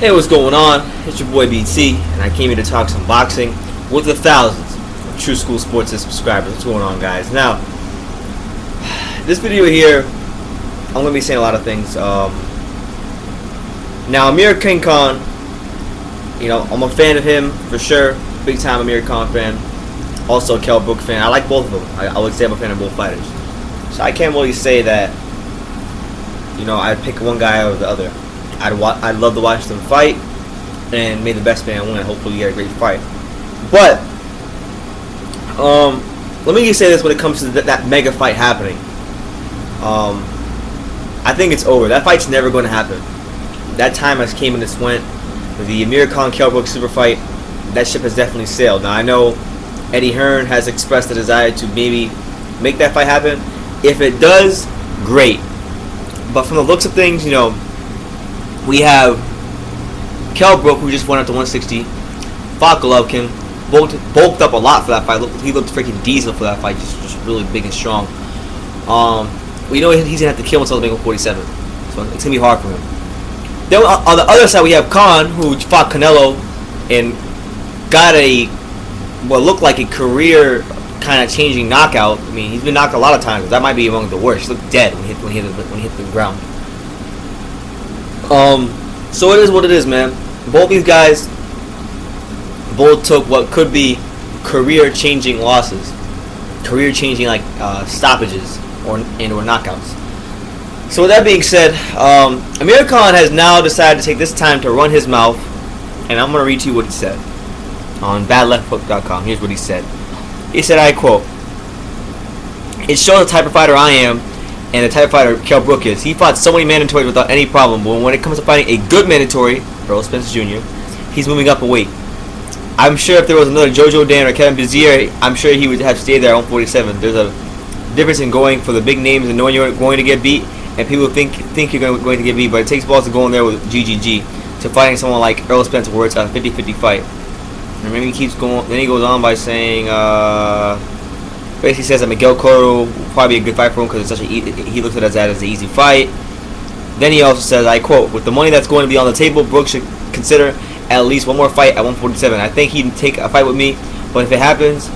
Hey, what's going on? It's your boy BT, and I came here to talk some boxing with the thousands of True School Sports subscribers. What's going on, guys? Now, this video here, I'm going to be saying a lot of things. Now, Amir King Khan, I'm a fan of him for sure. Big time Amir Khan fan. Also a Kell Brook fan. I like both of them. I would say I'm a fan of both fighters. So I can't really say that, I'd pick one guy over the other. I'd love to watch them fight, and may the best man win. Hopefully, you get a great fight. But let me just say this: when it comes to that mega fight happening, I think it's over. That fight's never going to happen. That time has came and it's went. The Amir Khan Kell Brook super fight, that ship has definitely sailed. Now I know Eddie Hearn has expressed the desire to maybe make that fight happen. If it does, great. But from the looks of things, we have Kell Brook, who just went up to 160. Fought Golovkin, bulked up a lot for that fight. He looked freaking diesel for that fight, just really big and strong. We know he's gonna have to kill himself to make 147, so it's gonna be hard for him. Then on the other side, we have Khan, who fought Canelo and got what looked like a career kind of changing knockout. I mean, he's been knocked a lot of times. That might be among the worst. He looked dead when he hit the ground. So it is what it is, man. Both these guys both took what could be career-changing losses, career-changing stoppages or knockouts. So with that being said, Amir Khan has now decided to take this time to run his mouth, and I'm gonna read to you what he said on badlefthook.com. Here's what he said. He said, I quote, "It shows the type of fighter I am and the type of fighter Kell Brook is. He fought so many mandatories without any problem, but when it comes to fighting a good mandatory, Earl Spence Jr., he's moving up a weight. I'm sure if there was another Jojo Dan or Kevin Bizier, I'm sure he would have stayed there at 147. There's a difference in going for the big names and knowing you're going to get beat, and people think you're going to get beat, but it takes balls to go in there with GGG to fighting someone like Earl Spence where it's a 50-50 fight." And then he keeps going. Then he goes on by saying, basically says that Miguel Cotto will probably be a good fight for him because it's such he looks at it as an easy fight. Then he also says, I quote, "With the money that's going to be on the table, Brook should consider at least one more fight at 147. I think he'd take a fight with me, but if it happens,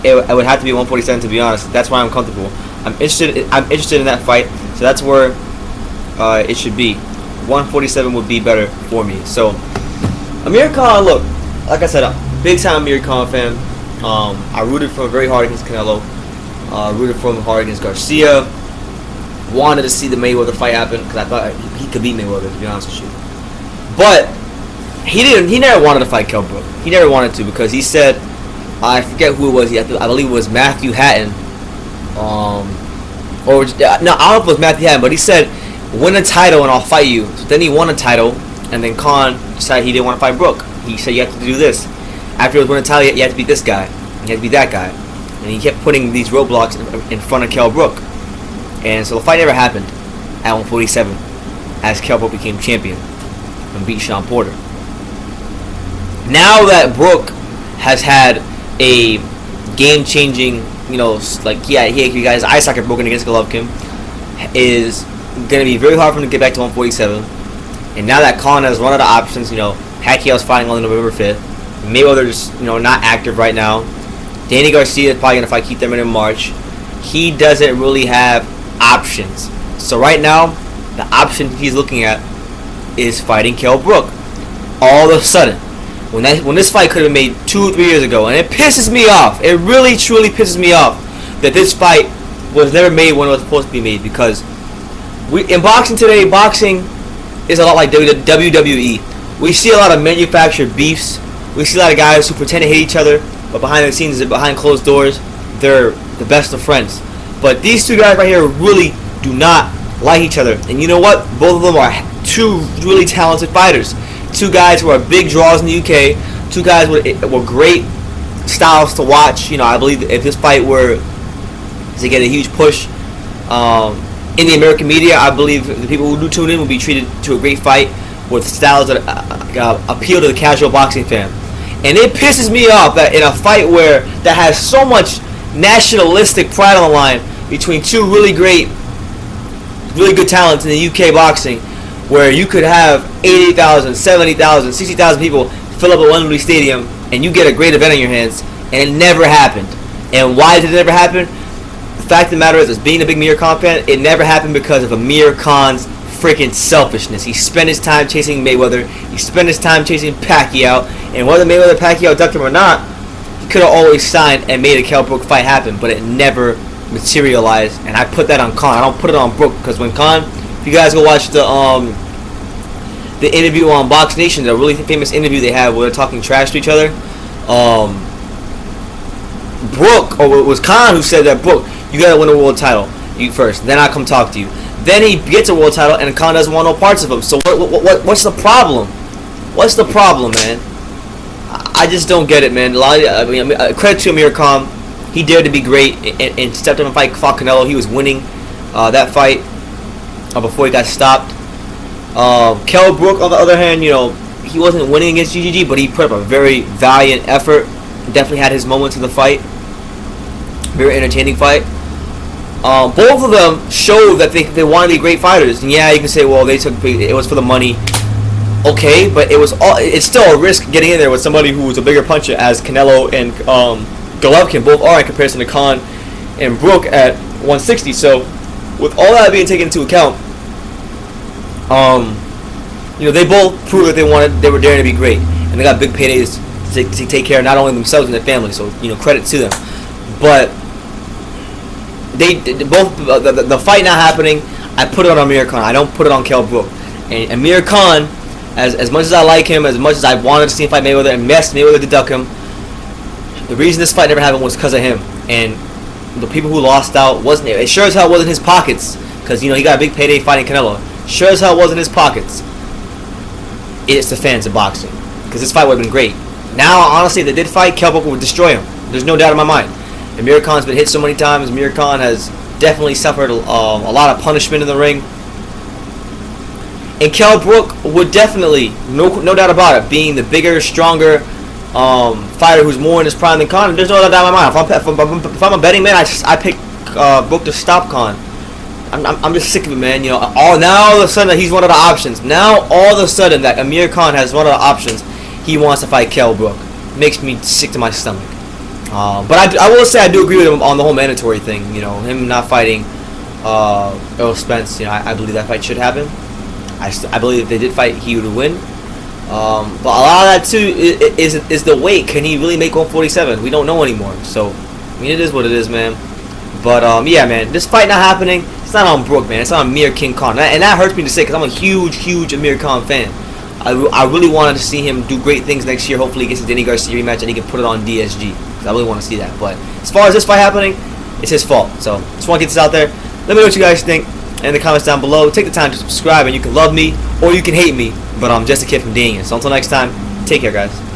it would have to be 147 to be honest. That's why I'm comfortable. I'm interested in that fight, so that's where it should be. 147 would be better for me." So Amir Khan, look, like I said, a big time Amir Khan fan. I rooted for him very hard against Canelo. Rooted for him hard against Garcia. Wanted to see the Mayweather fight happen because I thought he could beat Mayweather, to be honest with you. But he didn't. He never wanted to fight Kell Brook. He never wanted to because he said, I forget who it was. I believe it was Matthew Hatton. No, I don't know if it was Matthew Hatton, but he said, "Win a title and I'll fight you." So then he won a title, and then Khan decided he didn't want to fight Brook. He said, "You have to do this. After he was winning a title, you have to beat this guy. You have to beat that guy." And he kept putting these roadblocks in front of Kell Brook. And so the fight never happened at 147 as Kell Brook became champion and beat Sean Porter. Now that Brook has had a game-changing, he got his eye socket broken against Golovkin, is going to be very hard for him to get back to 147. And now that Khan has run out of options, Pacquiao's fighting on November 5th. Mayweather's, not active right now. Danny Garcia is probably going to fight Keith Thurman in March. He doesn't really have options. So right now, the option he's looking at is fighting Kell Brook. All of a sudden, when this fight could have been made 2 or 3 years ago, and it pisses me off. It really, truly pisses me off that this fight was never made when it was supposed to be made, because in boxing today, boxing is a lot like WWE. We see a lot of manufactured beefs. We see a lot of guys who pretend to hate each other, but behind the scenes, behind closed doors, they're the best of friends. But these two guys right here really do not like each other. And you know what? Both of them are two really talented fighters. Two guys who are big draws in the UK. Two guys were great styles to watch. I believe if this fight were to get a huge push in the American media, I believe the people who do tune in will be treated to a great fight with styles that appeal to the casual boxing fan. And it pisses me off that in a fight that has so much nationalistic pride on the line between two really good talents in the UK boxing, where you could have 80,000, 70,000, 60,000 people fill up a Wembley Stadium, and you get a great event on your hands, and it never happened. And why did it never happen? The fact of the matter is, as being a big Amir Khan fan, it never happened because of Amir Khan's freaking selfishness. He spent his time chasing Mayweather. He spent his time chasing Pacquiao. And whether Mayweather Pacquiao ducked him or not, he could have always signed and made a Kell Brook fight happen, but it never materialized. And I put that on Khan. I don't put it on Brook, because when Khan, if you guys go watch the interview on Box Nation, the really famous interview they had where they're talking trash to each other, Brook, or it was Khan who said that, Brook, you gotta win a world title you first, then I'll come talk to you. Then he gets a world title, and Khan doesn't want no parts of him. So what's the problem? What's the problem, man? I just don't get it, man. Credit to Amir Khan. He dared to be great and stepped up and fought Canelo. He was winning that fight before he got stopped. Kell Brook, on the other hand, he wasn't winning against GGG, but he put up a very valiant effort. Definitely had his moments in the fight. Very entertaining fight. Both of them showed that they want to be great fighters. And yeah, you can say, well, it was for the money. Okay, but it's still a risk getting in there with somebody who was a bigger puncher, as Canelo and Golovkin both are in comparison to Khan and Brook at 160. So with all that being taken into account, they both proved that they were daring to be great, and they got big paydays to take care of not only themselves and their family. So credit to them. But they both the fight not happening. I put it on Amir Khan. I don't put it on Kell Brook. And Amir Khan, as much as I like him, as much as I wanted to see him fight Mayweather and messed Mayweather to duck him, the reason this fight never happened was because of him. And the people who lost out wasn't it. It sure as hell wasn't his pockets, because he got a big payday fighting Canelo. Sure as hell wasn't his pockets. It's the fans of boxing, because this fight would have been great. Now, honestly, if they did fight, Kell Brook would destroy him. There's no doubt in my mind. Amir Khan's been hit so many times. Amir Khan has definitely suffered a lot of punishment in the ring. And Kell Brook would definitely, no doubt about it, being the bigger, stronger fighter who's more in his prime than Khan. There's no doubt in my mind. If I'm a betting man, I pick Brook to stop Khan. I'm just sick of it, man. Now all of a sudden that he's one of the options. Now all of a sudden that Amir Khan has one of the options, he wants to fight Kell Brook. Makes me sick to my stomach. But I will say I do agree with him on the whole mandatory thing. Him not fighting Earl Spence. I believe that fight should happen. I believe if they did fight, he would win. But a lot of that too is the weight. Can he really make 147? We don't know anymore. So it is what it is, man. But yeah, man, this fight not happening. It's not on Brook, man. It's on Amir King Khan, and that hurts me to say because I'm a huge Amir Khan fan. I really wanted to see him do great things next year. Hopefully he gets a Denny Garcia rematch and he can put it on DSG. Because I really want to see that. But as far as this fight happening, it's his fault. So just want to get this out there. Let me know what you guys think in the comments down below. Take the time to subscribe, and you can love me or you can hate me. But I'm just a kid from Daniel. So until next time, take care, guys.